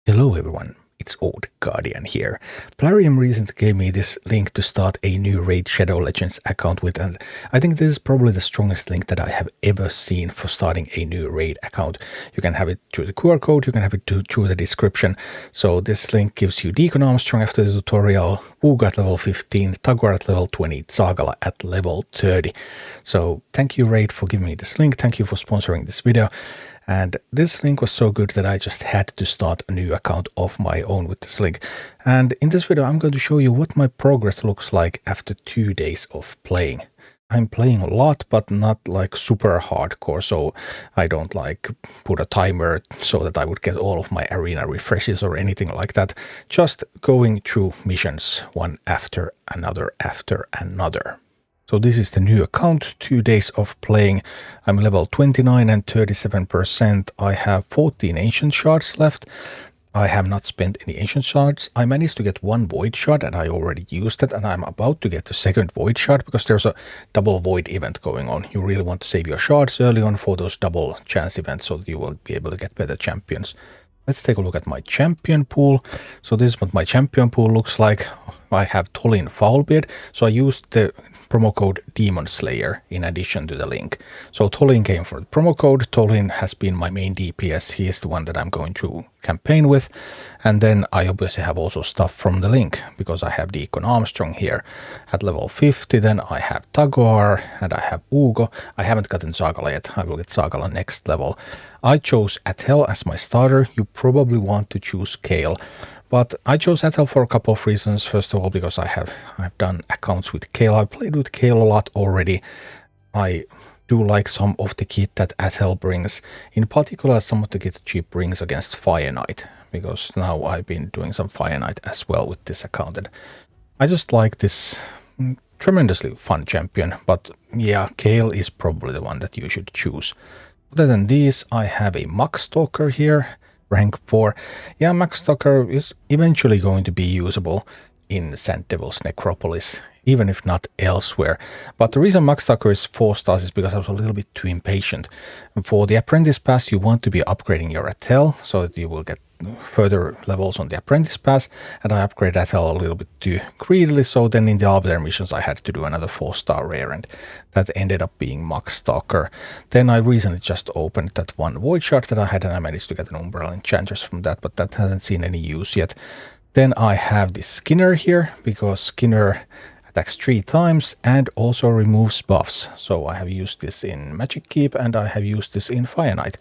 Hello everyone, it's Old Guardian here. Plarium recently gave me this link to start a new Raid Shadow Legends account with, and I think this is probably the strongest link that I have ever seen for starting a new Raid account. You can have it through the QR code, you can have it through the description. So this link gives you Deacon Armstrong after the tutorial, Uugo at level 15, Tagoar at level 20, Zargala at level 30. So thank you Raid for giving me this link, thank you for sponsoring this video. And this link was so good that I just had to start a new account of my own with this link. And in this video, I'm going to show you what my progress looks like after 2 days of playing. I'm playing a lot, but not like super hardcore, so I don't like put a timer so that I would get all of my arena refreshes or anything like that. Just going through missions one after another after another. So this is the new account, 2 days of playing. I'm level 29 and 37%. I have 14 ancient shards left. I have not spent any ancient shards. I managed to get one void shard and I already used it, and I'm about to get the second void shard because there's a double void event going on. You really want to save your shards early on for those double chance events so that you will be able to get better champions. Let's take a look at my champion pool. So this is what my champion pool looks like. I have Tholin Foulbeard, so I used the promo code DEMONSLAYER in addition to the link. So Tholin came for the promo code. Tholin has been my main DPS. He is the one that I'm going through campaign with. And then I obviously have also stuff from the link because I have Deacon Armstrong here at level 50. Then I have Tagoar and I have Uugo. I haven't gotten Zargala yet. I will get Zargala next level. I chose Atel as my starter. You probably want to choose Kale. But I chose Atel for a couple of reasons. First of all, because I've done accounts with Kale. I've played with Kale a lot already. I do like some of the kit that Atel brings. In particular, some of the kit she brings against Fire Knight, because now I've been doing some Fire Knight as well with this account. And I just like this tremendously fun champion. But yeah, Kale is probably the one that you should choose. Other than these, I have a Max Stalker here. Rank 4. Yeah, Max Stalker is eventually going to be usable in Sand Devil's Necropolis, even if not elsewhere. But the reason Max Stalker is 4 stars is because I was a little bit too impatient. For the Apprentice Pass, you want to be upgrading your Atel so that you will get further levels on the Apprentice Pass, and I upgraded Atel a little bit too greedily, so then in the Arbiter missions I had to do another 4-star rare, and that ended up being Max Stalker. Then I recently just opened that one void shard that I had, and I managed to get an Umbral Enchantress from that, but that hasn't seen any use yet. Then I have this Skinner here, because Skinner attacks 3 times and also removes buffs. So I have used this in Magic Keep and I have used this in Fire Knight.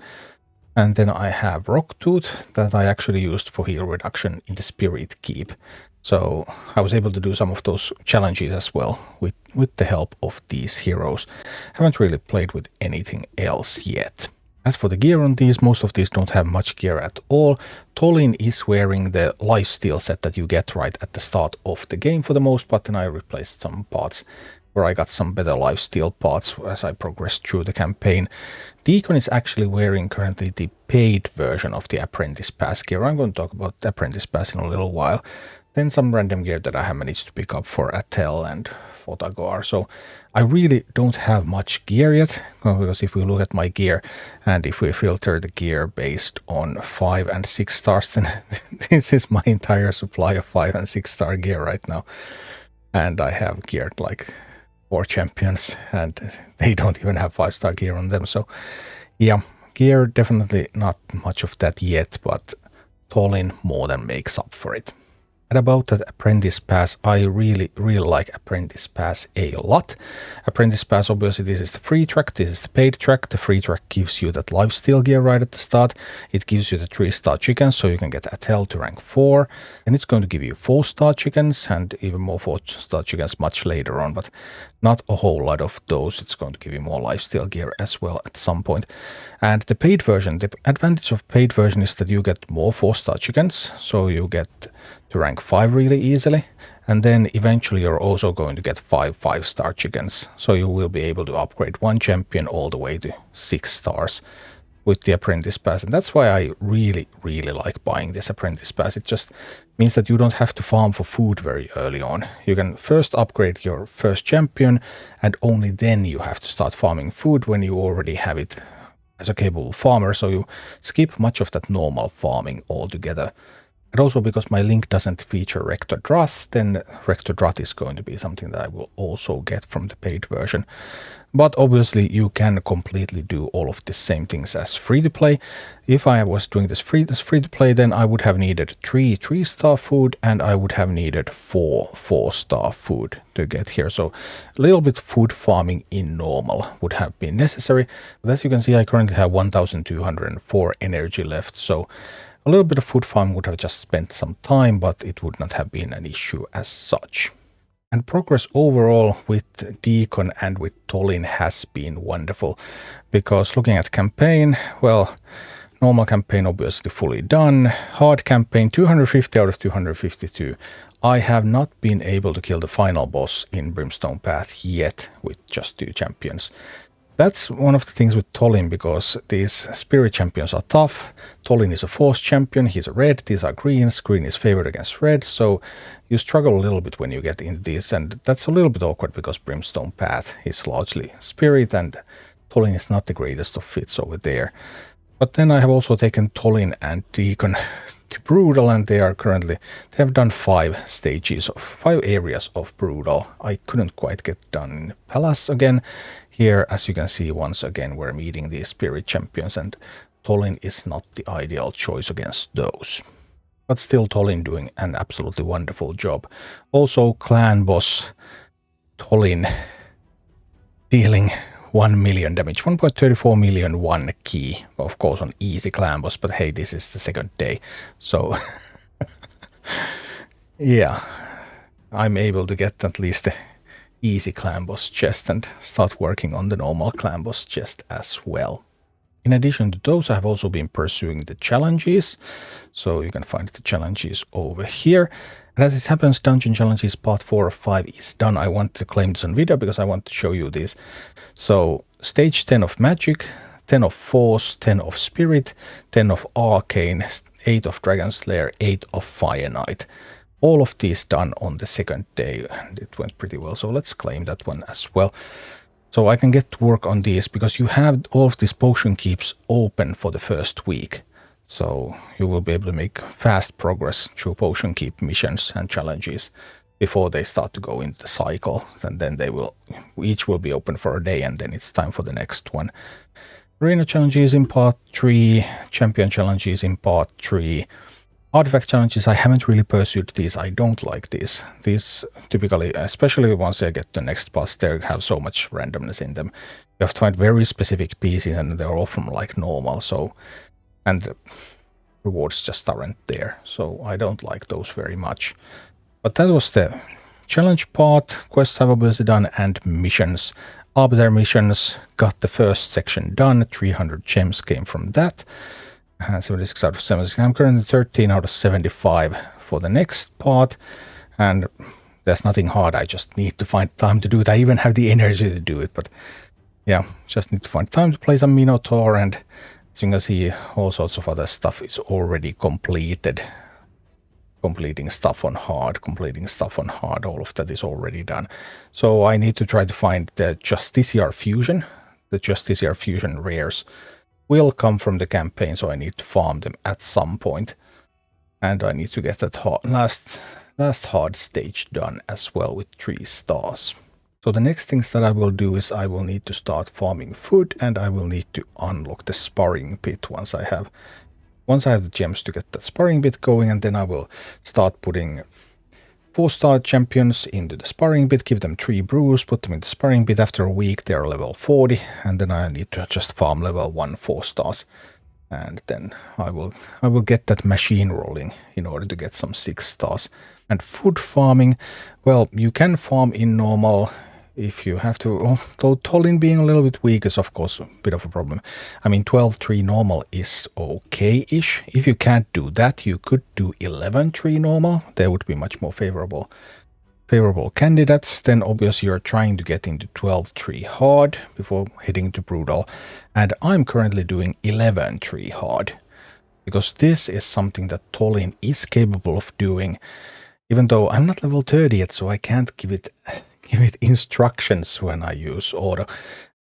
And then I have Rocktooth that I actually used for heal reduction in the Spirit Keep. So I was able to do some of those challenges as well with the help of these heroes. Haven't really played with anything else yet. As for the gear on these, most of these don't have much gear at all. Tholin is wearing the lifesteal set that you get right at the start of the game for the most part, and I replaced some parts where I got some better lifesteal parts as I progressed through the campaign. Deacon is actually wearing currently the paid version of the Apprentice Pass gear. I'm going to talk about the Apprentice Pass in a little while. Then some random gear that I have managed to pick up for Atel and for Tagoar. So I really don't have much gear yet, because if we look at my gear and if we filter the gear based on 5 and 6 stars, then this is my entire supply of 5 and 6 star gear right now. And I have geared like 4 champions and they don't even have 5-star gear on them. So yeah, gear definitely not much of that yet, but Tholin more than makes up for it. And about that Apprentice Pass, I really like Apprentice Pass a lot. Apprentice Pass, obviously this is the free track, this is the paid track. The free track gives you that lifesteal gear right at the start. It gives you the 3-star chickens, so you can get Atel to rank 4. And it's going to give you 4-star chickens and even more 4-star chickens much later on, but not a whole lot of those. It's going to give you more lifesteal gear as well at some point. And the paid version, the advantage of paid version is that you get more 4-star chickens, so you get to rank 5 really easily, and then eventually you're also going to get 5 5-star chickens, so you will be able to upgrade one champion all the way to 6 stars with the Apprentice Pass. And that's why I really like buying this Apprentice Pass. It just means that you don't have to farm for food very early on. You can first upgrade your first champion, and only then you have to start farming food when you already have it as a capable farmer, so you skip much of that normal farming altogether. And also because my link doesn't feature Rector Drath, then Rector Drath is going to be something that I will also get from the paid version. But obviously you can completely do all of the same things as free-to-play. If I was doing this free-to-play, then I would have needed 3 3-star food and I would have needed 4 4-star food to get here. So a little bit food farming in normal would have been necessary. But as you can see, I currently have 1204 energy left. So a little bit of food farming would have just spent some time, but it would not have been an issue as such. And progress overall with Deacon and with Tholin has been wonderful, because looking at campaign, well, normal campaign obviously fully done, hard campaign 250 out of 252. I have not been able to kill the final boss in Brimstone Path yet with just 2 champions. That's one of the things with Tholin, because these spirit champions are tough. Tholin is a force champion, he's a red, these are greens, green is favored against red, so you struggle a little bit when you get into this, and that's a little bit awkward because Brimstone Path is largely spirit and Tholin is not the greatest of fits over there. But then I have also taken Tholin and Deacon to Brutal, and they have done 5 areas of Brutal. I couldn't quite get done in Palace again. Here, as you can see, once again, we're meeting these spirit champions, and Tholin is not the ideal choice against those. But still, Tholin doing an absolutely wonderful job. Also, clan boss Tholin dealing 1 million damage, 1.34 million 1 key, of course on easy clan boss, but hey, this is the second day, so yeah, I'm able to get at least the easy clan boss chest and start working on the normal clan boss chest as well. In addition to those, I have also been pursuing the challenges, so you can find the challenges over here. And as it happens, dungeon challenges part 4 of 5 is done. I want to claim this on video because I want to show you this. So stage 10 of magic, 10 of force, 10 of spirit, 10 of arcane, 8 of dragon slayer, 8 of fire knight. All of these done on the second day, and it went pretty well, so let's claim that one as well. So I can get to work on these, because you have all of these potion keeps open for the first week. So you will be able to make fast progress through potion keep missions and challenges before they start to go into the cycle. And then each will be open for a day, and then it's time for the next one. Arena challenges in part 3, champion challenges in part 3. Artifact challenges, I haven't really pursued these. I don't like these. These typically, especially once I get to the next boss, they have so much randomness in them. You have to find very specific pieces, and they're all from like normal, so, and the rewards just aren't there. So I don't like those very much. But that was the challenge part. Quests have obviously done, and missions. Arbiter missions, got the first section done. 300 gems came from that. 76 out of 76. I'm currently 13 out of 75 for the next part, and there's nothing hard. I just need to find time to do it. I even have the energy to do it, but yeah, just need to find time to play some Minotaur, and as you can see, all sorts of other stuff is already completed. Completing stuff on hard, all of that is already done. So I need to try to find the Justiciar Fusion. The Justiciar Fusion rares will come from the campaign, so I need to farm them at some point. And I need to get that last hard stage done as well with 3 stars. So the next things that I will do is I will need to start farming food, and I will need to unlock the sparring pit once I have the gems to get that sparring bit going, and then I will start putting 4-star champions into the sparring bit, give them 3 brews, put them in the sparring bit. After a week they are level 40, and then I need to just farm level 1 4-stars. And then I will get that machine rolling in order to get some 6 stars. And food farming, well, you can farm in normal if you have to, though Tholin being a little bit weak is of course a bit of a problem. I mean, 12-3 normal is okay-ish. If you can't do that, you could do 11-3 normal. There would be much more favorable candidates. Then obviously you're trying to get into 12-3 hard before heading to brutal. And I'm currently doing 11-3 hard, because this is something that Tholin is capable of doing, even though I'm not level 30 yet, so I can't give it instructions when I use auto.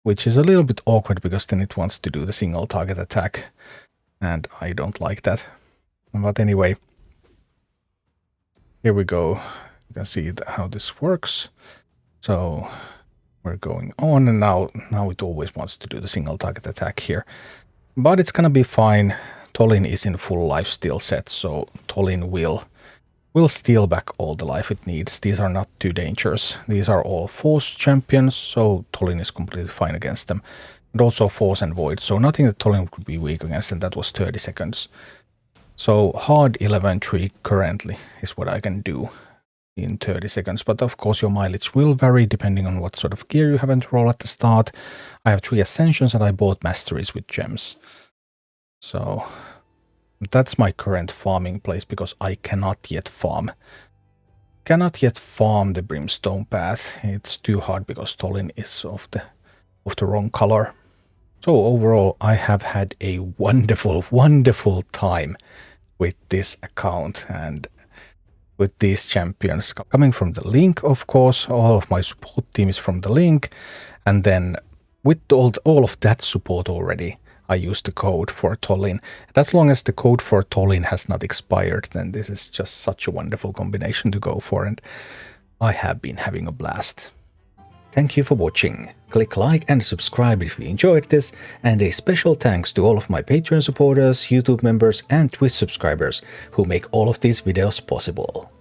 which is a little bit awkward because then it wants to do the single target attack, and I don't like that. But anyway, here we go. You can see how this works. So we're going on, and now it always wants to do the single target attack here. But it's gonna be fine. Tholin is in full life steal set, so Tholin will steal back all the life it needs. These are not too dangerous. These are all Force champions, so Tholin is completely fine against them. And also Force and Void, so nothing that Tholin would be weak against, and that was 30 seconds. So hard 11-3 currently is what I can do in 30 seconds, but of course your mileage will vary depending on what sort of gear you happen to roll at the start. I have 3 Ascensions and I bought Masteries with gems. So that's my current farming place because I cannot yet farm. Cannot yet farm the Brimstone Path. It's too hard because Tholin is of the wrong color. So overall, I have had a wonderful, wonderful time with this account and with these champions. Coming from the link, of course, all of my support team is from the link. And then with all of that support already, I used the code for Tholin. And as long as the code for Tholin has not expired, then this is just such a wonderful combination to go for. And I have been having a blast. Thank you for watching. Click like and subscribe if you enjoyed this, and a special thanks to all of my Patreon supporters, YouTube members and Twitch subscribers who make all of these videos possible.